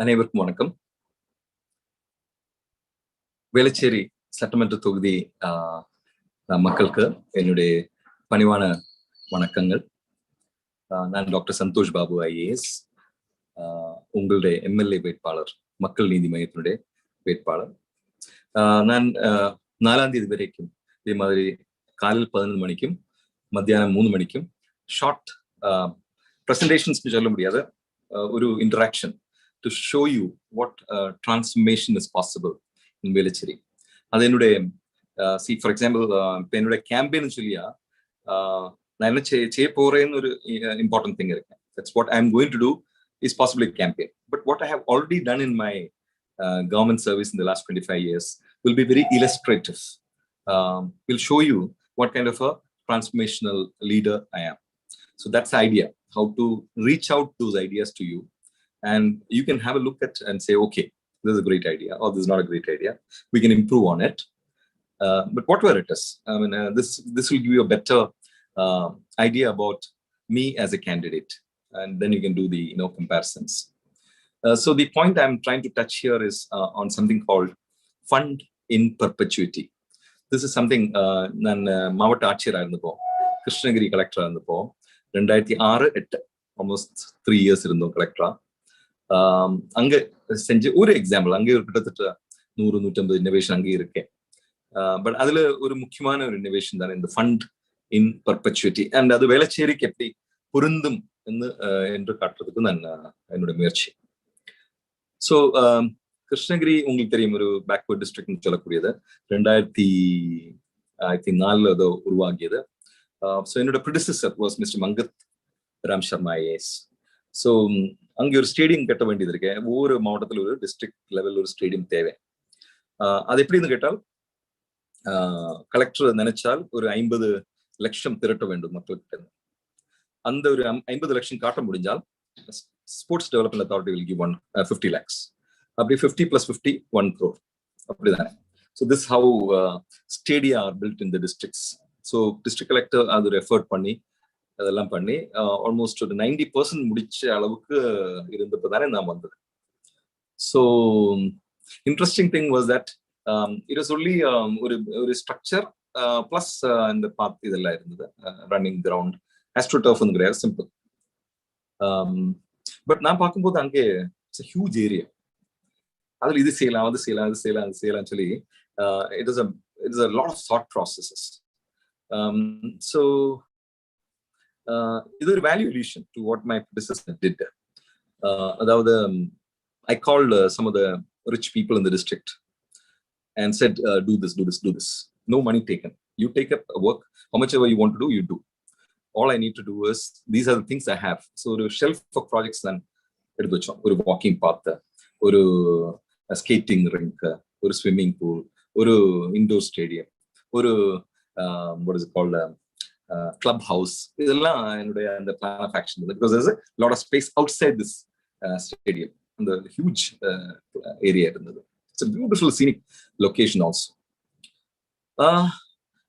அனைவருக்கும் வணக்கம். வேளச்சேரி சட்டமன்ற தொகுதி மக்களுக்கு என்னுடைய பணிவான வணக்கங்கள். நான் டாக்டர் சந்தோஷ் பாபு ஐஏஎஸ், உங்களுடைய எம்எல்ஏ வேட்பாளர், மக்கள் நீதி மையத்தினுடைய வேட்பாளர். நான் 4ஆம் தேதி வரைக்கும் இதே மாதிரி காலையில் 11 மணிக்கும் மத்தியானம் 3 மணிக்கும் ஷார்ட் ப்ரெசன்டேஷன்ஸ் சொல்ல முடியாத ஒரு interaction to show you what transformation is possible in Velachery. அது என்னுடைய see for example இப்போ என்னுடைய கேம்பெயின் சொல்லியா நான் என்ன செய்ய போறேன்னு ஒரு important thing இருக்கு. That's what I'm going to do is possibly a campaign. But what I have already done in my government service in the last 25 years will be very illustrative. Will show you what kind of a transformational leader I am. So that's the idea, how to reach out those ideas to you. And you can have a look at and say, okay, this is a great idea, or this is not a great idea. We can improve on it. But whatever it is, I mean, this will give you a better idea about me as a candidate, and then you can do the comparisons. So the point I'm trying to touch here is on something called fund in perpetuity. This is something நான் மாவட்ட ஆட்சியராக இருந்தப்போ, கிருஷ்ணகிரி கலெக்டராக இருந்தப்போ 2006-08 almost 3 years இருந்தோம் கலெக்டரா. அங்க செஞ்ச ஒரு எக்ஸாம்பிள், அங்கே ஒரு கிட்டத்தட்ட 100-150 இன்னோவேஷன் அங்கே இருக்கேன். பட் அதுல ஒரு முக்கியமான ஒரு இன்னோவேஷன் தானே இந்த ஃபண்ட் இன் பர்பச்சுவிட்டி. அண்ட் அது வேளச்சேரிக்கு எப்படி பொருந்தும் என்று காட்டுறதுக்கு நான் என்னோட முயற்சி. ஸோ கிருஷ்ணகிரி உங்களுக்கு தெரியும், ஒரு பேக்வர்ட் டிஸ்ட்ரிக்ட்னு சொல்லக்கூடியது 2004 ஏதோ உருவாகியது. ஸோ என்னோட predecessor was mister Mangat Ram Sharma IAS. So அங்கே ஒரு ஸ்டேடியம் கட்ட வேண்டியது இருக்கு. ஒவ்வொரு மாவட்டத்தில் ஒரு டிஸ்ட்ரிக்ட் லெவல் ஒரு ஸ்டேடியம் தேவை. அது எப்படின்னு கேட்டால், கலெக்டர் நினைச்சால் ஒரு 50 லட்சம் திரட்ட வேண்டும் மக்கள்கிட்ட. அந்த ஒரு 50 லட்சம் காட்ட முடிஞ்சால் sports development authority will give 50 lakhs. அப்படி 50 + 50 1 crore அப்படிதானே. So this how stadia are built in the districts. So district collector அது ஒரு எஃபர்ட் பண்ணி அதெல்லாம் பண்ணி ஆல்மோஸ்ட் ஒரு 90% முடிச்ச அளவுக்கு இருந்தப்பதானே நான் வந்தது. So interesting thing was that it was only ஒரு ஸ்ட்ரக்சர் பிளஸ் இந்த பாத் இதெல்லாம் இருந்தது, ரன்னிங் கிரவுண்ட், ஆஸ்ட்ரோடர்ஃப் கிடையாது, சிம்பிள். பட் நான் பார்க்கும்போது அங்கே இட்ஸ் ஹியூஜ் ஏரியா. அதில் இது செய்யலாம், அது செய்யலாம், அது செய்யலாம், அது செய்யலாம் சொல்லி it is a lot of thought processes. So இது ஒரு value addition to what my predecessor did. அதாவது I called some of the rich people in the district and said, do this, do this, do this. No money taken. You take up work, how much ever you want to do, you do. All I need to do is, these are the things I have. So ஒரு shelf of projects தான் எடுத்து வச்சோம். ஒரு walking பாத், ஒரு skating ring, ஒரு swimming pool, ஒரு indoor stadium, ஒரு what is it called, club house. இதெல்லாம் என்னுடைய அந்த plan of action, because there's a lot of space outside this stadium. அந்த huge area இருந்தது. It's a beautiful scenic location also.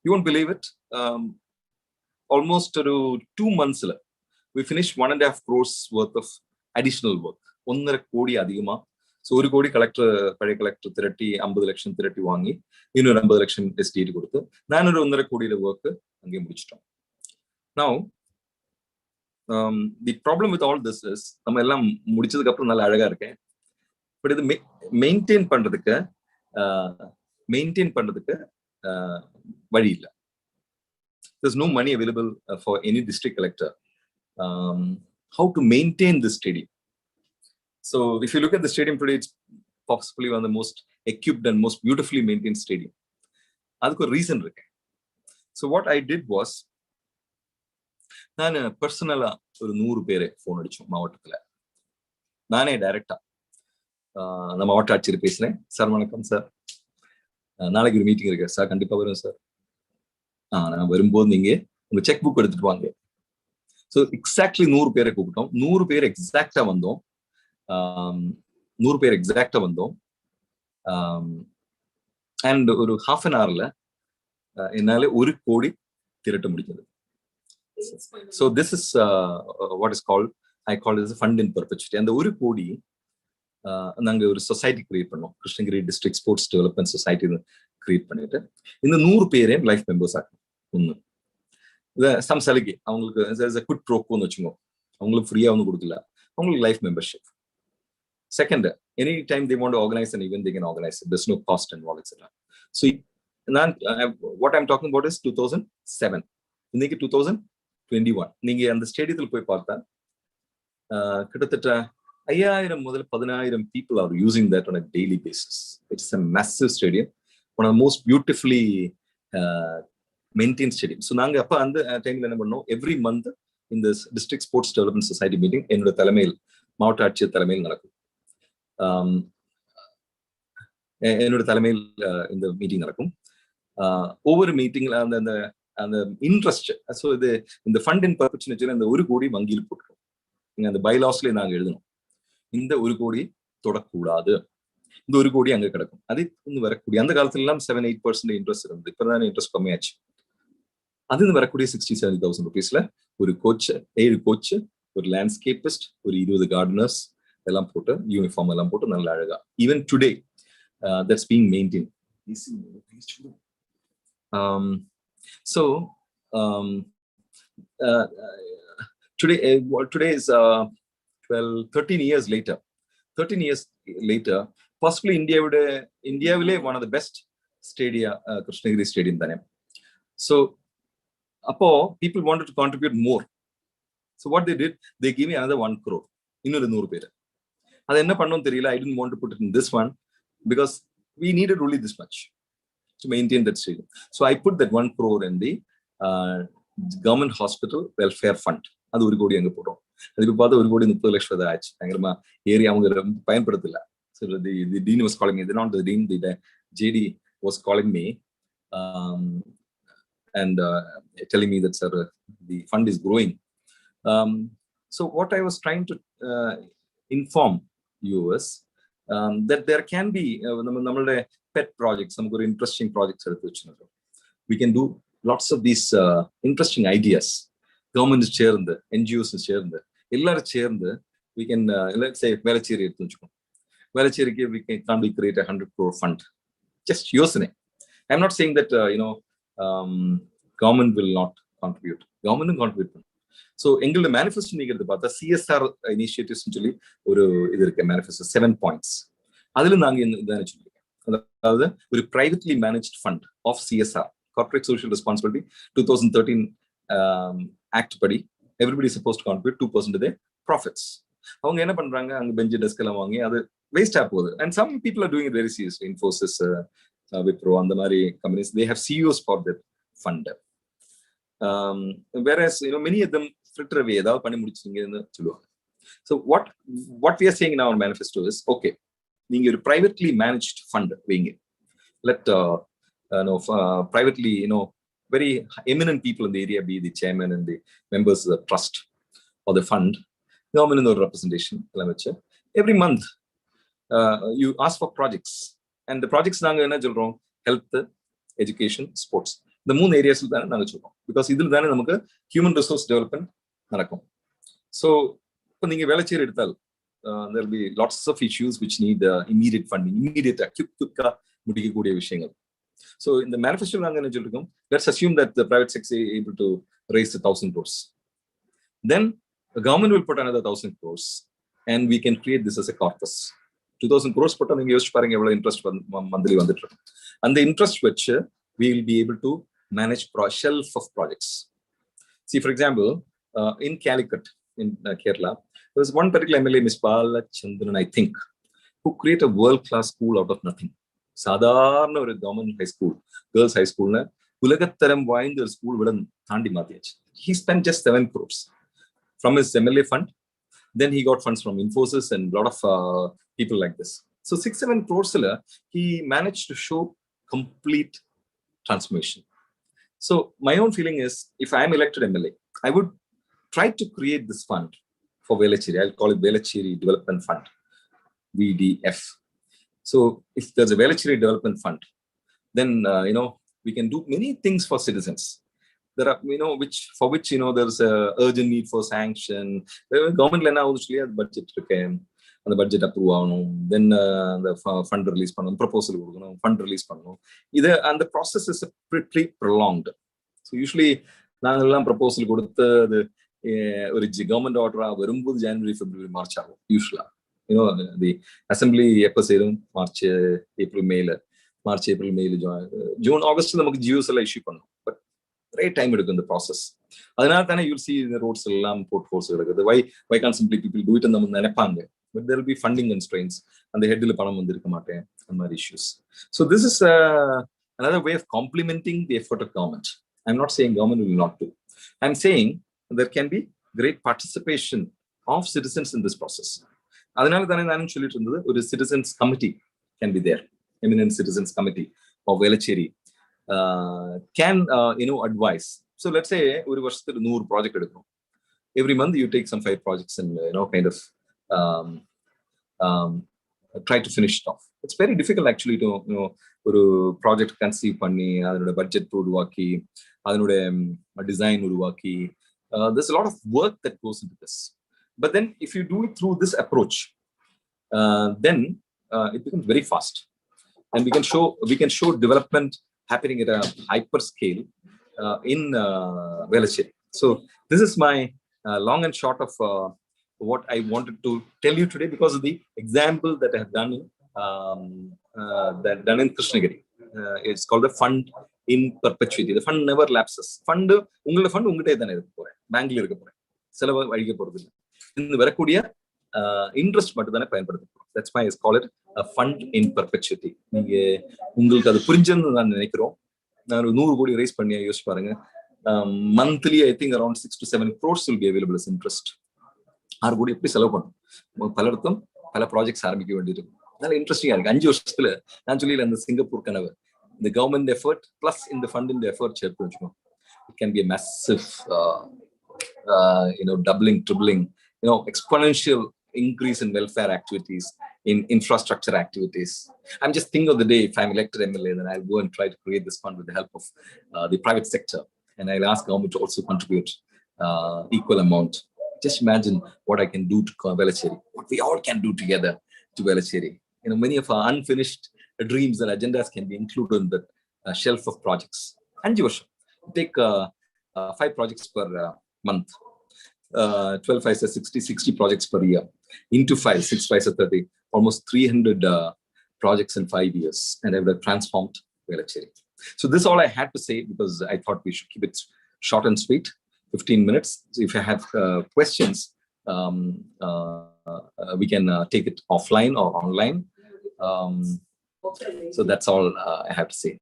You won't believe it, almost 2 months we finished 1.5 crores worth of additional work. 1.5 கோடி அதிகமா. So 1 கோடி collector, பழைய collector திரட்டி 50 லட்சம் திரட்டி வாங்கி இன்னொரு 50 லட்சம் எஸ்டிடி கொடுத்து நான் ஒரு 1.5 கோடியில ஒர்க்கு அங்கே முடிச்சிட்டோம். Now the problem with all this is, நம்ம எல்லாம் முடிச்சதுக்கு அப்புறம் நல்லா அழகா இருக்கேன், பட் இது மெயின்டைன் பண்றதுக்கு வழி இல்லை. There's no money available for any district collector. How to maintain this stadium? So if you look at the stadium today, it's possibly one of the most equipped and most beautifully maintained stadium. அதுக்கு ஒரு reason இருக்கு. So what I did was, நான் பர்சனலா ஒரு 100 பேரை phone அடிச்சோம் மாவட்டத்துல. நானே டைரக்டா அந்த மாவட்ட ஆட்சியர் பேசுறேன். சார் வணக்கம் சார், நாளைக்கு ஒரு மீட்டிங் இருக்கு சார், கண்டிப்பா வரும் சார். நான் வரும்போது நீங்க உங்க செக் புக் எடுத்துட்டு வாங்க. ஸோ எக்ஸாக்ட்லி 100 பேரை கூப்பிட்டோம். 100 பேர் எக்ஸாக்டா வந்தோம். 100 பேர் எக்ஸாக்டா வந்தோம். அண்ட் ஒரு half an hourல என்னால 1 கோடி திரட்ட முடிஞ்சது. So this is what is called, I call it as a fund in perpetuity. And the 1 கோடி நாங்கள் ஒரு சொசைட்டி கிரியேட் பண்ணோம், Krishnagiri district sports development society create பண்ணிட்டு இந்த 100 பேரையும் லைஃப் மெம்பர்ஸ் ஆக்கணும். ஒன்று சம் சலுகை அவங்களுக்கு குட் ப்ரோக்கோன்னு வச்சுக்கோங்க, அவங்களுக்கு ஃப்ரீயா ஒன்றும் கொடுக்கல, அவங்களுக்கு life membership. Second, any time they want to organise an event they can organise, there's no cost involved etc. So நான் what I'm talking about is 2007, இன்னைக்கு 2021. நீங்க அந்த ஸ்டேடியத்தில் போய் பார்த்தா கிட்டத்தட்ட 5,000 முதல் 10,000 people are using that on a daily basis. It's a massive stadium, one of the most beautifully maintained stadium. So நாங்க அப்ப அந்த டைம்ல என்ன பண்ணோம், every month in this district sports development society meeting என்னோட தலைமையில், மாவட்ட ஆட்சியர் தலைமையில் நடக்கும். என்னோட தலைமையில் இந்த மீட்டிங் நடக்கும். ஒவ்வொரு மீட்டிங்ல அந்த அந்த இன்ட்ரெஸ்ட், ஸோ இது இந்த ஃபண்ட் இன் பர்பெச்சுவேஷன் இந்த 1 கோடி வங்கியில் போட்டுரும். நீங்க அந்த பைலாஸ்ல நாங்க எழுதணும், இந்த 1 கோடி தொடக்கூடாது, இந்த 1 கோடி அங்க கிடக்கும். அது வரக்கூடிய அந்த காலத்துல எல்லாம் 7-8% இன்ட்ரெஸ்ட் இருந்தது, இப்பதான் இன்ட்ரெஸ்ட் கம்மியாச்சு. அது வரக்கூடிய 60,000-70,000 rupeesல ஒரு கோச், 7 கோச், ஒரு லேண்ட்ஸ்கேபிஸ்ட், ஒரு 20 கார்டனர்ஸ் எல்லாம் போட்டு, யூனிஃபார்ம் எல்லாம் போட்டு நல்ல அழகா, even today that's being maintained. So today is 13 years later, possibly India one of the best stadia, Krishnagiri stadium thane. So appo people wanted to contribute more, so what they did, they gave me another 1 crore, இன்னொரு 100 பேர். அது என்ன பண்ணனும் தெரியல, I didn't want to put it in this one because we needed only this much to maintain that stadium. So I put that 1 crore in the government hospital welfare fund. அது 1 கோடி அங்க போட்டோம். அது இப்ப பார்த்தா 1 கோடி 30 லட்சம் ரூபாய் ஆச்சு. பயங்கரமா ஏரியா அவங்க பயன்படுத்தல. So the dean was calling me, not the dean, the JD was calling me and telling me that, sir, the fund is growing. So what I was trying to inform you is that there can be நம்மளுடைய pet projects, நமக்கு ஒரு interesting projects எடுத்து வச்சுருக்கோம். We can do lots of these interesting ideas. Government சேர்ந்து, NGOs சேர்ந்து, எல்லாரும் சேர்ந்து, we can let's say Velachery எடுத்து வச்சுக்கோம். வேளச்சேரிக்கு we can create a 100 crore fund. Just யோசனை. I'm not saying that government will not contribute. Government contribute. So எங்களோட manifesto நீங்க எடுத்து பார்த்தா CSR initiatives சொல்லி ஒரு இது இருக்கு, மேனிஃபெஸ்டோ 7 points. அதுல நாங்க இதான் சொல்லியிருக்கேன், அதாவது ஒரு privately managed fund of CSR, corporate social responsibility, 2013 act படி everybody is supposed to contribute 2% of their profits. அவங்க என்ன பண்றாங்க, அங்க பெஞ்ச் டெஸ்க் எல்லாம் வாங்கி அது வேஸ்ட் ஆக போகுது. And some people are doing it very seriously. Infosys, Wipro, அந்த மாதிரி companies, they have CEOs for that fund. Whereas many of them fritter away, ஏதாவது பண்ணி முடிச்சிங்கன்னு சொல்லுவாங்க. So what we are saying in our manifesto is, okay, நீங்க ஒரு privately managed fund வைங்க. Let privately, very eminent people in the area be the chairman and the members of the trust or the fund. Government or representation. Every month you ask for projects, and the projects நாங்க என்ன சொல்றோம், health, education, sports, இந்த 3 ஏரியாஸ்ல தான் நாங்க சொல்றோம். Because இதுல தானே நமக்கு ஹியூமன் ரிசோர்ஸ் டெவலப்மெண்ட் நடக்கும். ஸோ இப்போ நீங்க வேளச்சேரி எடுத்தால் there will be lots of issues which need immediate funding, immediate quick முடிக்கக்கூடிய விஷயங்கள். So in the manifesto நாங்க என்ன சொல்லிருக்கோம், let's assume that the private sector is able to raise 1,000 crores. Then the government will put another 1,000 crores and we can create this as a corpus. 2,000 crores போட்டா நீங்க யோசிச்சு பாருங்க எவ்வளவு interest monthly வந்துட்டு இருக்கும். அந்த இன்ட்ரெஸ்ட் வச்சு we will be able to manage shelf of projects. See, for example, in Calicut, in Kerala, there was one particular MLA, Ms. Balachandran, I think, who created a world-class school out of nothing. சாதாரண ஒரு government high school, girls high ஸ்கூல்ல உலகத்தரம் வாய்ந்த ஒரு school விட தாண்டி மாத்தியாச்சு. He spent just 7 crores from his MLA fund. Then he got funds from Infosys and a lot of people like this. So 6-7 crores he managed to show complete transformation. So my own feeling is, if I am elected MLA, I would try to create this fund for Velacheri. I'll call it Velacheri Development Fund, VDF. So if there's a Velacheri Development Fund, then we can do many things for citizens. there are, for which, there's a urgent need for sanction. Government என்ன ஆகுது சொல்லி அது budget இருக்கேன், அந்த budget approve ஆகணும், தென் அந்த fund release பண்ணணும், proposal கொடுக்கணும், ஃபண்ட் ரிலீஸ் பண்ணணும். இது அந்த process is pretty prolonged. So usually நாங்கள்லாம் ப்ரொபோசல் கொடுத்து அது ஒரு கவர்மெண்ட் ஆர்டரா வரும்போது ஜனவரி, பிப்ரவரி, மார்ச் ஆகும் யூஸ்வலா. தி அசம்பிளி எப்போ சேரும்? மார்ச் ஏப்ரல் மேல ஜூன் ஆகஸ்ட் நமக்கு ஜியோஸ் எல்லாம் இஷ்யூ பண்ணும். பட் நிறைய டைம் எடுக்கும் இந்த ப்ராசஸ். அதனால தானே யூல் சி இந்த ரோட்ஸ் எல்லாம் போர்ட் ஃபோர்ஸ் எடுக்குது. Why can simply people do it நம்ம நினைப்பாங்க. But there will be funding constraints, அந்த ஹெட்ல பணம் வந்திருக்க மாட்டேன், அந்த மாதிரி issues. So this is another way of complementing the effort of government. I'm not saying government will not do. I'm saying there can be great participation of citizens in this process. அதனால தானே நானும் சொல்லிட்டு இருந்தது, ஒரு citizens committee can be there, eminent citizens committee of Velachery can advise. So let's say ஒரு வருஷத்துக்கு 100 project எடுக்கணும். Every month you take some 5 projects and kind of try to finish it off. It's very difficult actually to ஒரு project conceive பண்ணி அதனோட budget உருவாக்கி அதனோட design உருவாக்கி, there's a lot of work that goes into this. But then if you do it through this approach, then it becomes very fast, and we can show development happening at a hyper scale in Velachery. So this is my long and short of what I wanted to tell you today, because of the example that I have done in Krishnagiri. It's called the fund in perpetuity. The fund never lapses. Fund உங்களோட fund உங்ககிட்டே தானே இருக்க போறேன், பேங்க்ல இருக்க போறேன், செலவு அழிக்க போறது இல்லை. இந்த வரக்கூடிய இன்ட்ரெஸ்ட் மட்டும் தானே பயன்படுத்த போறோம். That's why I call it a fund in perpetuity. நீங்க உங்களுக்கு அது புரிஞ்சுன்னு நான் நினைக்கிறோம். நான் 100 கோடி ரைஸ் பண்ணி யோசிச்சு பாருங்க. Monthly I think around 6 to 7 crores will be available as interest. 6 கோடி எப்படி செலவு பண்ணும்? பலருக்கும் பல ப்ராஜெக்ட்ஸ் ஆரம்பிக்க வேண்டியிருக்கும். அதனால இன்ட்ரெஸ்டிங்கா இருக்கு. 5 வருஷத்துல நான் சொல்லி அந்த சிங்கப்பூர் கனவு, இந்த கவர்மெண்ட் எஃபர்ட் பிளஸ் இந்த ஃபண்ட் இந்த எஃபர்ட் சேர்த்து வச்சுக்கோம். It can be a massive doubling, tripling, exponential increase in welfare activities, in infrastructure activities. I'm just thinking of the day if I'm elected MLA, then I'll go and try to create this fund with the help of the private sector, and I'll ask government to also contribute equal amount. Just imagine what I can do to Velachery, what we all can do together to Velachery. Many of our unfinished dreams and agendas can be included in that shelf of projects. And you take 5 projects per month, 12 5 is 60 projects per year, into 5, 6 5 is 30, almost 300 projects in 5 years, and I would have transformed Velachery. So this is all I had to say, because I thought we should keep it short and sweet, 15 minutes. So if I have questions, we can take it offline or online. So that's all I have to say.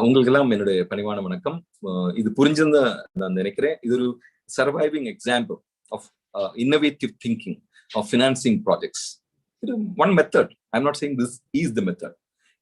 உங்களுக்கெல்லாம் என்னுடைய பணிவான வணக்கம். இது புரிஞ்சிருந்த நான் நினைக்கிறேன். இது ஒரு surviving example of innovative thinking of financing projects. இது one method. I'm not saying this is the method.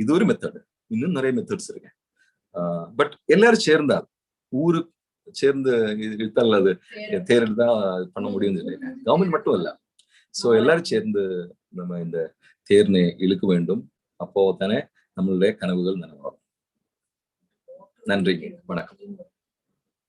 இது ஒரு மெத்தட். இன்னும் நிறைய மெத்தட்ஸ் இருக்கு. பட் எல்லாரும் சேர்ந்தால், ஊரு சேர்ந்து இழுத்தால் அது தேர்தல் தான் பண்ண முடியும்னு சொல்லியிருக்கேன். கவர்மெண்ட் மட்டும் இல்ல. ஸோ எல்லாரும் சேர்ந்து நம்ம இந்த தேர்னை இழுக்க வேண்டும். அப்போ தானே நம்மளுடைய கனவுகள் நனவாகும். நன்றி, வணக்கம்.